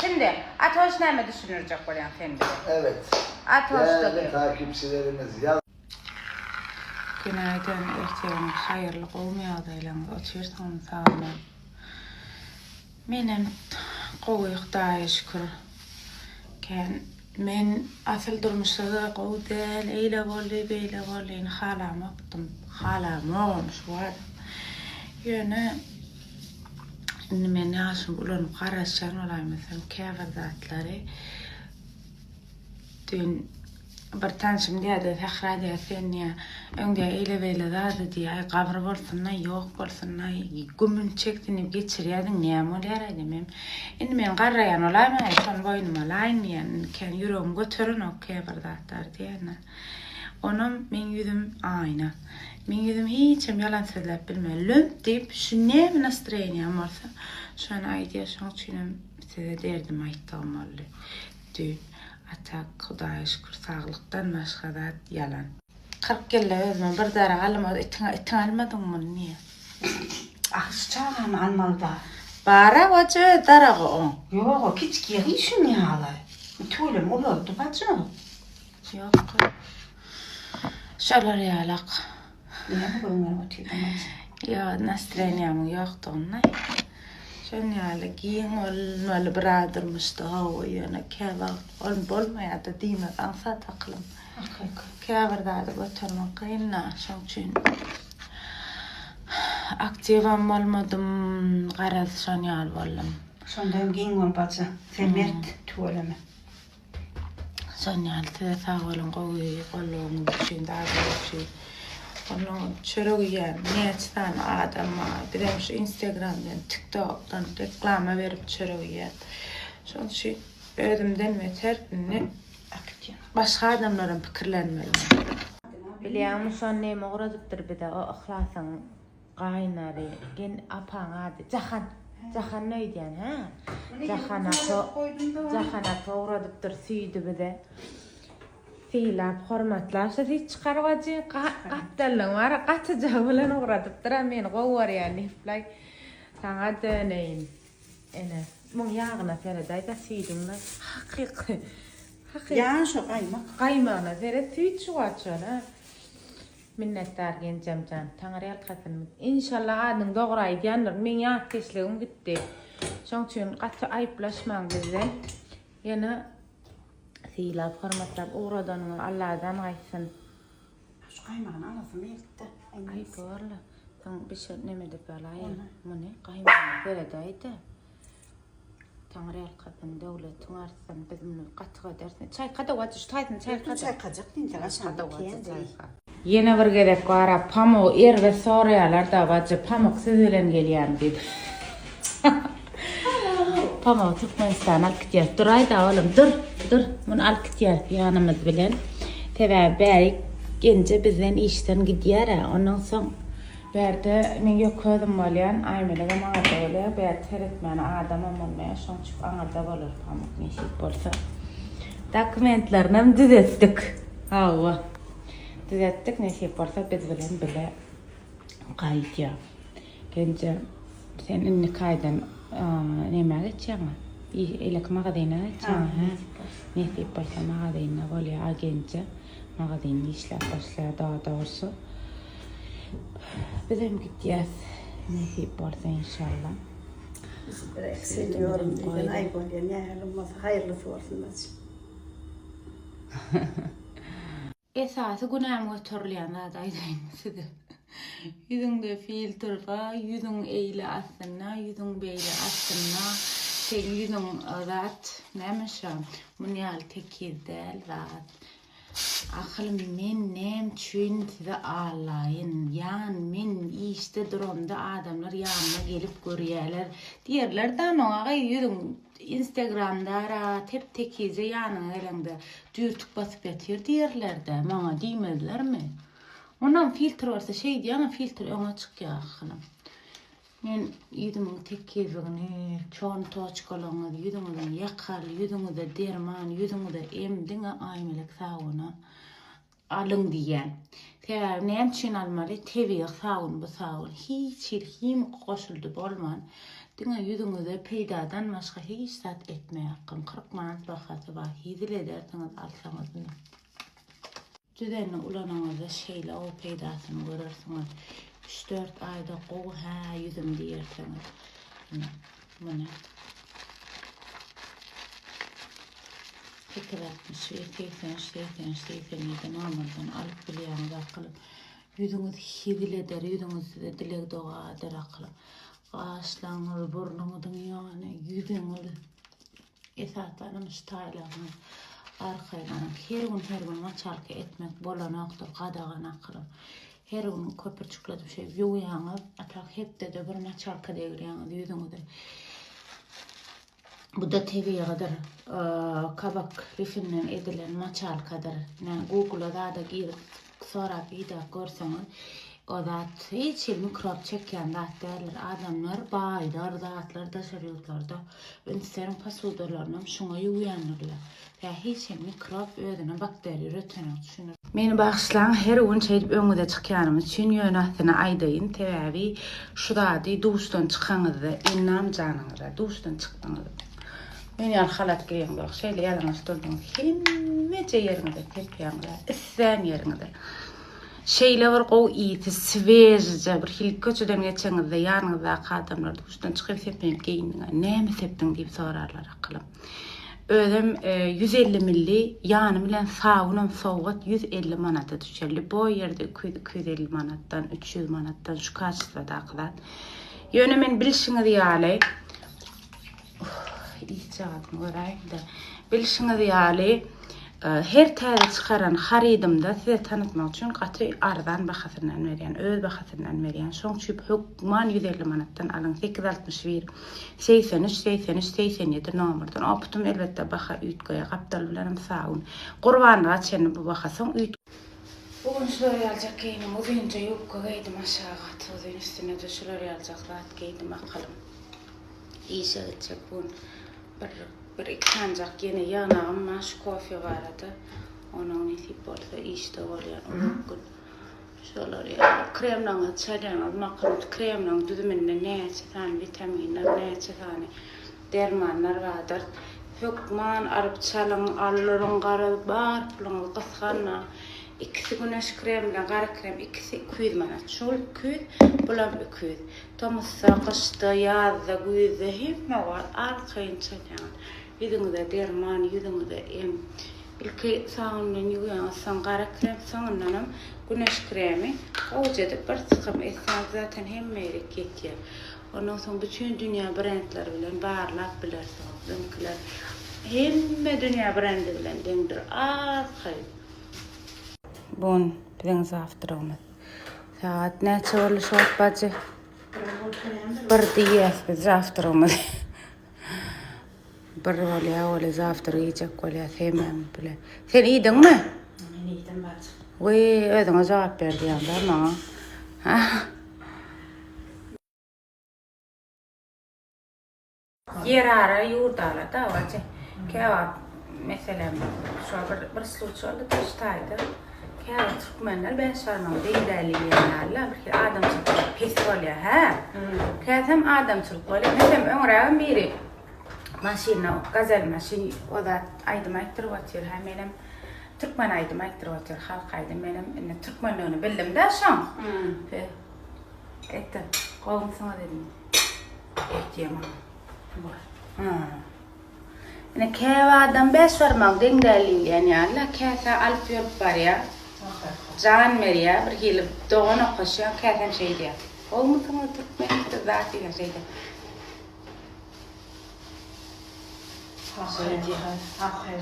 Şimdi Atoş ne mi düşünürecek oraya efendim? Evet. Atoş'ta takipçilerimiz yaz. Günaydın, erteğin hayırlı olmayadı eylem. Otursan sağ olun. Benim qoğuyuq daha şükür. Men asıl durmuşda qoğu değil, eyle bolli, beyle bolli, halamaqtım. Halam olmuş var. Yöne men yaşım ulanıp qaraşan olaymysam käbir zatları. Dün bir tanışım diýdi, Fahra diýdi, öňde eyle beyle zady diýär, gabry bolsunna, ýok bolsunna, gümün çekdinip geçirýärdiň näme bolýar edemem. Indi men garrayan olaýma, şol boynuma alaýmyan, ken ýüregim götüren ok käbir zatlar diýene. Onam men ýüzüm aýna. Men ýüzüm hiçem ýalan sözläp bilmän. Lömp diýip şu näme настроениýam bolsa, şonu aýdýar, şoň üçin size derdim aýtdym boldy. Dün atak Hudaýa şükür sağlıktan başga zat yalan. 40 gelle özüme bir dara alma itin almadyňmy niýe? Şu çağırma almalıda. Bara waça daragy o. Yok, kiçki hiç ne halay. Tüylüm olurdu bacım. Ýok. Şolar ýalak. Ne bu öňe oturdum. Ya настроениýam ýokdugyny. Şon ýaly giň olmaly biradyrmyşdy hawa ýöne käbir ol bolmaýardy diýme ansa taklym. Käbir dady götürmek kynna şoň üçin. Aktiwam bolmadym, garaz şon ýaly boldum. Şondam giň bol bacım. Semert tüyleme. Şon ýaly size sag bolun gowy gollugum üçin dady üçin. Onun çörügen neçten adama birem şu Instagram'dan, TikTok'dan reklama verip çörügen. Şoň üçin özümden beter ne Aktiýan. başga adamlaryň pikirlenmeli. Bilýärmi şon näme guradypdyr bide o ihlasyn gaýnary gen apaň ady Jahan ne diýen ha? Jahana guradypdyr süýdi bide. Seýlap hormatlaşy hiç çykarwajy gatdalyň bar gatyja bilen uradypdyr men gowar ýani play saňa döneýin. Ene muň ýagyna seredaýda süýdümle hakyky. Ýa şu gaýmak. Gaýmana sere süýt şuwaçana. Minnetdar gençemcan taňary alkatyn. İnşallah adyň dogry aýdýandyr. Men ýa teşlegim gitdi. Şoň üçin gatça aýplaşmaň bizden. Ýene Seýlap hormatlap uğradanyňy Allahdan gaýsyn. Şu gaýmagyny alasyn ýetdi. Ay gorla. Taň bir şey näme dep alaýar? Muny gaýmagyny beredaýdy. Taňry alkatyn döwletiň artsan bizimle gatyga dersin. Çay kada waty taýtyn çay kada. Çay kajak diýince aşağı Yine bir gerek gara pamuk er ve sorayalarda waty pamuk siz bilen gelýär dedi. Pamuk Türkmenistan alkytyar. Dur aýda oğlum dur. Mun alkytyar ýanymyz bilen. Tebe bäri gence bizden işten gidýär. Ondan soň berde men ýokadym bolýan aýmelyga maňa bolýar. Bäri teretmän adamam bolmaýar. Şoň üçin aňarda bolar pamuk neşik bolsa. Dokumentlaryny düzeltdik. Hawa. Düzeltdik neşik bolsa biz bilen bile gaýdýar. Gence sen inni kaýdan näme geçýärmi? Elek magazyna geçýärmi? Näsip bolsa magazyna bolýar agentçe. Magazyny işläp başlar daha doğrusu. Bizem gitýäs. Näsip bolsa inşallah. Seviyorum diýen aý bolýan ýa hayırlysı bolsun bacım. Esasy günäm göterilýän zat aýdaýyn size. Yüzüňde filtre bar, yüzüň eýle aslynda, yüzüň beýle aslynda, sen yüzüň zat nämeşe? Munyal tekirdel zat. Ahylym men näme üçin size alaýyn? Ýan men işte durumda adamlar ýanyma gelip görýärler. Diýerler da noňa yüzüň Instagram'da tep tekize ýanyna gelende dürtük basyp ýatyr diýerler-de. Maňa diýmezlermi? Ondan filtre varsa şey diýen filtre öňe çykýar ahylym. Men ýüzümiň tekizligini, çoň toçkalaryny, ýüzüňiň ýakal, ýüzüňizde derman, ýüzüňizde emdiňe aýmelyk sagyna alyň diýen. Täze näme üçin almaly? Tebiň sagyny bu sagyny hiç him goşuldy bolman. Dine yüzünüze peydadan başka hiç zat etmeye hakkım. 40 manat bakatı var. Hidil edersiniz alsanız. Düzenli ulananızda şeyle o peydasını görürsünüz. 3-4 ayda qov ha yüzüm diyersiniz. Bunu. Fikir etmiş ve 80-87 normalden alıp bilýäňiz akıllı. Yüzünüz hidil eder, yüzünüz de dilek doğa eder akıllı. Ağaçlarınız, burnunuzun yani yüzünüz esaslarınız, taylarınız, arkaylarınız. Her gün maçalkı etmek bolanaqdır, qadağan akıllı. Her gün köpürçükledi şey yuýaňyz, atak hepde de bir maçalka degirýäňiz yüzüňizde. Bu da TV'ye kadar kabak rifinden edilen maçalkadır. Yani Google'da da girip sonra bir de görseňiz, o zat hiç mikrop çeken zat derler. Adamlar baýdar zatlar da şeýletlarda ünslerin pasudalarynam şoňa ýuýanyrlar. Ya hiç mikrop özüne bakteri üretene düşünür. Meni bagşlaň her gün çeýip öňüde çykýanym üçin ýönatyny aýdaýyn. Täbi şu zady duşdan çykaňyzda innam janyňyza duşdan çykdyňyz. Men ýa halat giýen bolak şeýle ýalňyz durdyň. Hemmeje ýeriňizde tepýäňler, issäň ýeriňizde. Şeyle var qow ýiti sveje bir hil köçeden geçeňizde ýanyňyza adamlar duşdan çykyp sepmeyip geýindiňer. Näme sepdiň diýip sorarlar akylym. Özüm 150 milli ýany bilen sawnam sowgat 150 manata düşerli. Bu ýerde 250 manatdan 300 manatdan şu kaçda akılan. Ýöne men bilişiňiz ýaly. İçaatını göreyim de. Bilişiňiz ýaly her täze çykaran haridymda size tanıtmak üçin gaty ardan bahasyndan berýän, öz bahasyndan berýän. Şoň üçin hukman 150 manatdan alyň 861 83 nomerden. Optum elbetde baha üýtgeýe gapdal bilen sawn. Gurbanyga çenip bu bahasyň üýt. Bugün şular ýaljak geýdim, uzunça ýupka geýdim aşağı tuzun üstüne de şular ýaljak zat geýdim akylym. İşe gitjek bugün bir iki tancak yine yanağım maş kofi vardı. Onun nesip bolsa işte bolýar bugün. Şolar ýa kremlaňy çaýlaňyz makruh kremlaň düzüminde näçe tane vitaminler, näçe tane dermanlar vardır. Hukman arıp çalyň allaryň garap bar puluňy gysgana. İkisi güneş krem bilen gara krem ikisi 200 manat. Şol 200 bulan 200. Tomsa kışda ýazda güýde hemme var arkaýyn çaýlaň. Yüzüňizde derman, yüzüňizde ilki saňyň ýuýaňyzdan gara krem soňundan güneş kremi owjedy bir çykym etsen zaten hemme ýere ketýär. Ondan soň bütün dünýä brendleri bilen barlap bilersiňiz. Dünkiler hemme dünýä brendi bilen deňdir. Arkaýyn. Bugün bizim zaftrağımız. Saat neçe oldu şu bacı? Bir diyes biz zaftrağımız. Bir olya zaftır yiyecek olya sevmem bile. Sen iyiydin mi? Ben iyiydim bacı. Vay ödüne cevap verdi yandan bana. Yer ara yurdala da bacı. Keva mesela şu bir sluç oldu taştaydı. Kâr Türkmenler ben sormam değerlilerle bir adam Türk festival ya ha. Kâsem adam Türk böyle mesela öňrägem biri maşina gazel maşin o da aýdymaýdyr watýar hemenem Türkmen aýdymaýdyr watýar halk aýdym menem ine Türkmenligini bildim de şoň. Etdi. Gowum sana dedim. Etdiýem. Ine käwa adam ben sormam değerlilerle ýa käse alyp ýörüp barýar. Can Meria bir gelip doğana koşuyor kâsem şey diýär. Olmuşyň Türkmenlikde zat diýen şeyde.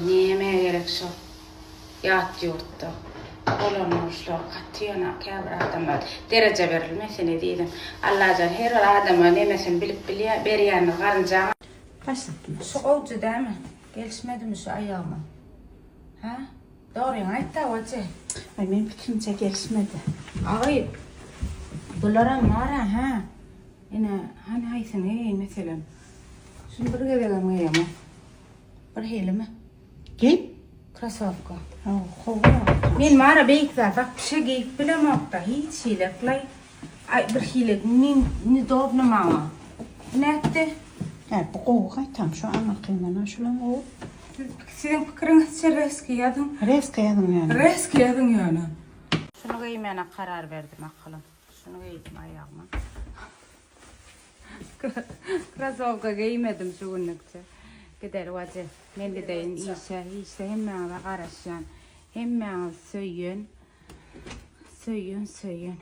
Näme gerek şu? Ýat ýurtda. Olanmışlar katýana käbir adamlar derece berilmesine diýdim. Allaha her adama nemesini bilip berýän garynja. Başlattım. Şu owjy dämi? Gelişmedimi şu aýagyma? Ha? Doğruyu aýt da wajy. Ay men fikrimçe gelişmedi. Ay, bunlara mara ha. Ine hani haysın mesela. Şunu bir gelegem ýa-ma. Bir helimi. Kim? Krasovka. Hova. Men mara beýikzat bak bir şey giyip bilemokda hiç hileklay. Ay bir hilek ni dobna mama. Ne etti? He, bu qoğuğa tam şu anarkından aşılan o. Sizin fikriniz reski yadın. Reska yadın yani. Reski yadın yani. Şunu giymene karar verdim akılım. Şunu giydim ayağıma. Krasovka giymedim şu günlükçe. Gider vacı. Men de deyin işe hemen qaraşyan. Hemen söyün.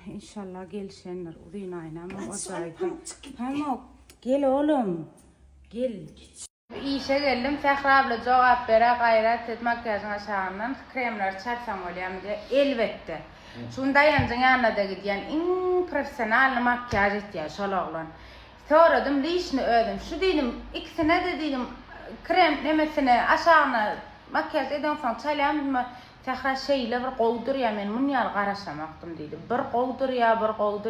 İnşallah gelişenler uzun aynan ama gel oğlum. Gel. İşe geldim. Fehra abla cevap vere gayret et makyajın aşağından kremler çarpsam olayım diye. Elbette. Şunda yanına da gidiyen en profesyonel makyaj ettiği şolağlan. Soradım, lişini ödüm. Şu dedim, ikisine de dedim krem nemesine aşağına makyaj eden son çalayım. Fehra şeyle bir qovdur ya men mun yer qaraşamaktım dedi. Bir qovdur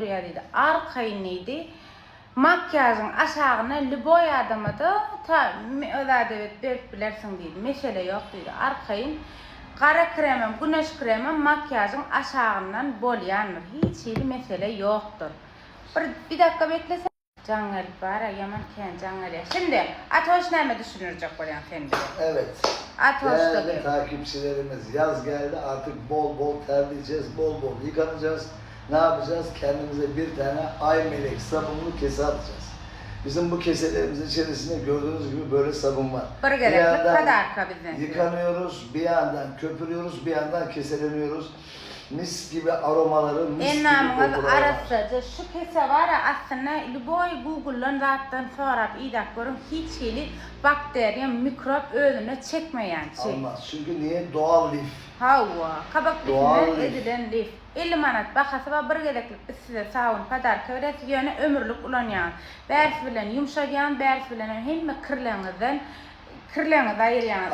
ya dedi. Arkayı neydi? Makyajın aşağına liboy adamı da ta öyle evet bilersin dedi. Mesele yok dedi. Arkayın qara kremim, güneş kremim makyajın aşağından bol yanır. Hiç iyi mesele yoktur. Bir dakika beklesen. Cangal var yaman cangal ya. Şimdi Atoş ne düşünürecek olan sen diye. Evet. Değerli takipçilerimiz, yaz geldi, artık bol bol terleyeceğiz, bol bol yıkanacağız. Ne yapacağız? Kendimize bir tane ay melek sabunlu kese atacağız. Bizim bu keselerimizin içerisinde gördüğünüz gibi böyle sabun var. Bir yandan yıkanıyoruz, bir yandan köpürüyoruz, bir yandan keseleniyoruz. Mis gibi aromaları, mis gibi kokuları var. Arasıca şu kese var ya aslında Liboy Google'dan zaten sorap idak görün hiç hili bakteriya, mikrop önüne çekmeyen şey. Olmaz. Çünkü niye? Doğal lif. Hava, kabak Doğal lifine lif. edilen lif. 50 manat bakası var bir gereklik size savun padar kövresi yöne ömürlük ulanyan. Bers bilen yumuşayan, bers bilen hem kirleğiniz ayıryan.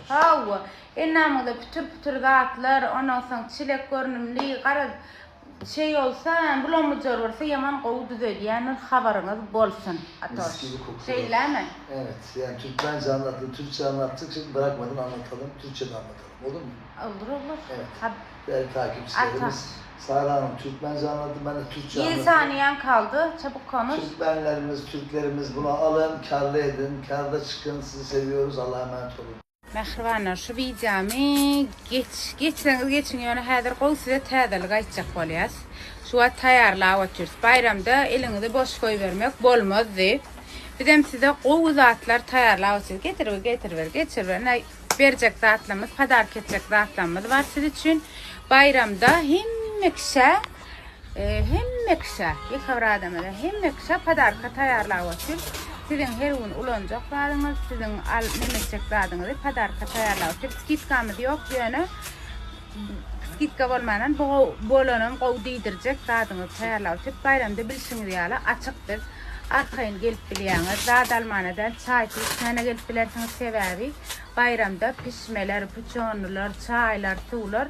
Hava. Ennamda pütür dağıtlar, ondan sonra çilek görünümlü, qara şey olsa, bulamıcı olursa yaman qovu düzeliyen haberiniz bolsun. Mis gibi kokuyor. Şeyler mi? Evet, yani Türkmence anlattın, Türkçe anlattık, şimdi bırakmadan anlatalım, Türkçe de anlatalım, olur mu? Olur. Evet, değerli takipçilerimiz, Sara Hanım Türkmence anlattı, ben de Türkçe 7 anlattım. saniyen kaldı, çabuk konuş. Türklerimiz bunu alın, karlı edin, karda çıkın, sizi seviyoruz, Allah'a emanet olun. Mehribanlar, şu videomu geçin yani hazır qoy size təzəlik aytacaq bolyaz. Şu an tayarlab oturuz. Bayramda elinizi boş koy vermek bolmaz deyip. Bizim size qoy zatlar tayarlab oturuz. Getir ver. Ne verecek zatlarımız, padar ketecek zatlarımız var siz için. Bayramda hemmekşe hemmekşe padarka tayarlab oturuz. Sizin her gün ulanacaklarınız, sizin nemeceklarınızı padarka tayarlab. Skitkamız yok yani. Skitka bolmadan bolanım qow diydirecek zadınızı tayarlab. Bayramda bilsiniz yala açıktır. Arkayın gelip biliyaniz. Zad Almanya'dan çay sana gelip bilersiniz sebebi. Bayramda pişmeler, puçonlular, çaylar, tuğlar.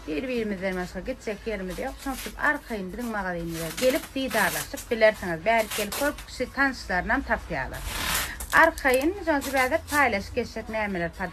Birbirimizden başka gidecek yerimiz yok. Sonuçta arkayın bizim mağazayımıza gelip didarlaşıp bilersiniz. Belki gelip korkuşu tanışlarından tapyalar. Arkayın sonuçta paylaş geçecek nemeler padar.